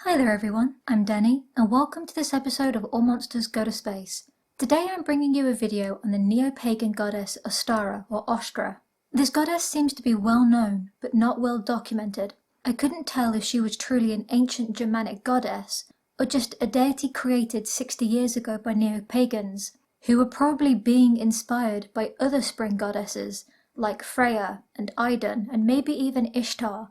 Hi there everyone, I'm Denny, and welcome to this episode of AllMonsters Go to Space. Today I'm bringing you a video on the neo-pagan goddess Ostara or Ēostre. This goddess seems to be well known, but not well documented. I couldn't tell if she was truly an ancient Germanic goddess, or just a deity created 60 years ago by neo-pagans, who were probably being inspired by other spring goddesses, like Freya and Idun and maybe even Ishtar,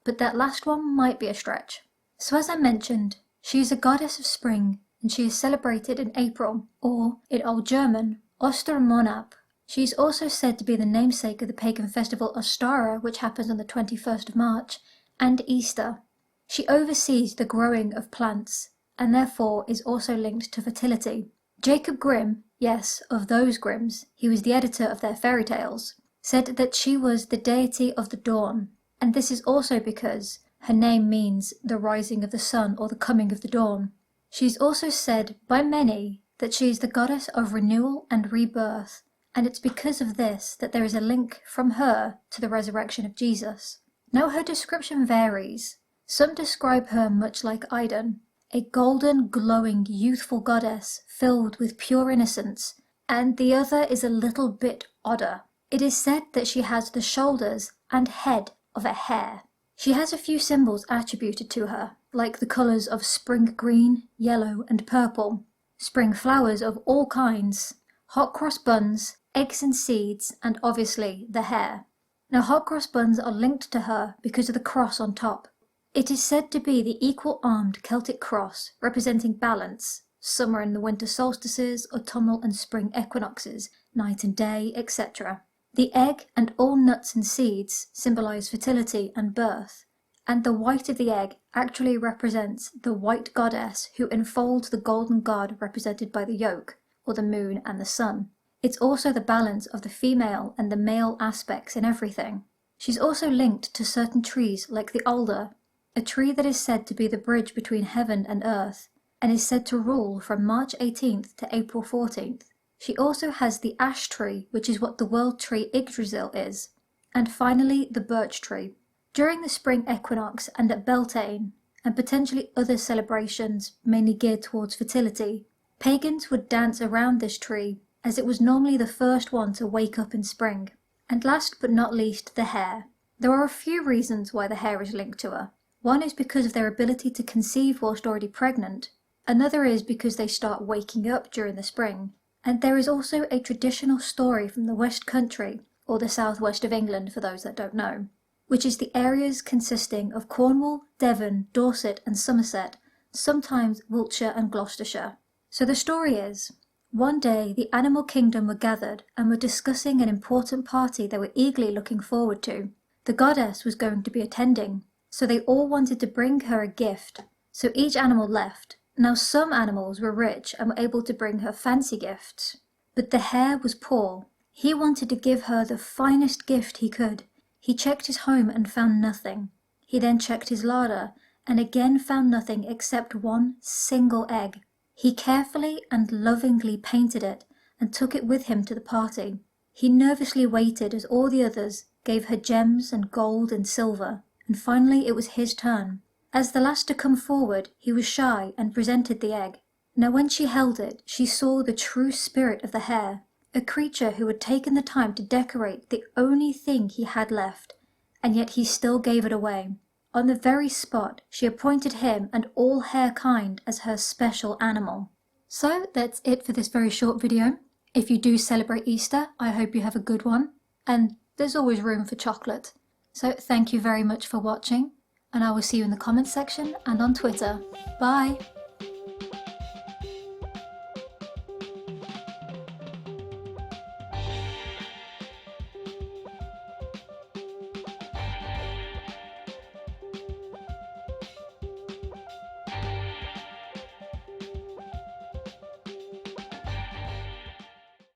but that last one might be a stretch. So as I mentioned, she is a goddess of spring, and she is celebrated in April, or, in Old German, Ostermonat. She is also said to be the namesake of the pagan festival Ostara, which happens on the 21st of March, and Easter. She oversees the growing of plants, and therefore is also linked to fertility. Jacob Grimm, yes, of those Grimms, he was the editor of their fairy tales, said that she was the deity of the dawn, and this is also because her name means the rising of the sun or the coming of the dawn. She is also said by many that she is the goddess of renewal and rebirth, and it's because of this that there is a link from her to the resurrection of Jesus. Now her description varies. Some describe her much like Idun, a golden, glowing, youthful goddess filled with pure innocence, and the other is a little bit odder. It is said that she has the shoulders and head of a hare. She has a few symbols attributed to her, like the colours of spring green, yellow and purple, spring flowers of all kinds, hot cross buns, eggs and seeds, and obviously the hare. Now hot cross buns are linked to her because of the cross on top. It is said to be the equal-armed Celtic cross representing balance, summer and the winter solstices, autumnal and spring equinoxes, night and day, etc. The egg and all nuts and seeds symbolize fertility and birth, and the white of the egg actually represents the white goddess who enfolds the golden god represented by the yolk, or the moon and the sun. It's also the balance of the female and the male aspects in everything. She's also linked to certain trees like the alder, a tree that is said to be the bridge between heaven and earth, and is said to rule from March 18th to April 14th. She also has the ash tree, which is what the world tree Yggdrasil is, and finally the birch tree. During the spring equinox and at Beltane, and potentially other celebrations mainly geared towards fertility, pagans would dance around this tree as it was normally the first one to wake up in spring. And last but not least, the hare. There are a few reasons why the hare is linked to her. One is because of their ability to conceive whilst already pregnant, another is because they start waking up during the spring. And there is also a traditional story from the West Country, or the southwest of England for those that don't know, which is the areas consisting of Cornwall, Devon, Dorset and Somerset, sometimes Wiltshire and Gloucestershire. So the story is, one day the animal kingdom were gathered and were discussing an important party they were eagerly looking forward to. The goddess was going to be attending, so they all wanted to bring her a gift, so each animal left. Now some animals were rich and were able to bring her fancy gifts, but the hare was poor. He wanted to give her the finest gift he could. He checked his home and found nothing. He then checked his larder and again found nothing except one single egg. He carefully and lovingly painted it and took it with him to the party. He nervously waited as all the others gave her gems and gold and silver, and finally it was his turn. As the last to come forward, he was shy and presented the egg. Now when she held it, she saw the true spirit of the hare, a creature who had taken the time to decorate the only thing he had left, and yet he still gave it away. On the very spot, she appointed him and all hare kind as her special animal. So that's it for this very short video. If you do celebrate Easter, I hope you have a good one, and there's always room for chocolate. So thank you very much for watching, and I will see you in the comments section and on Twitter. Bye!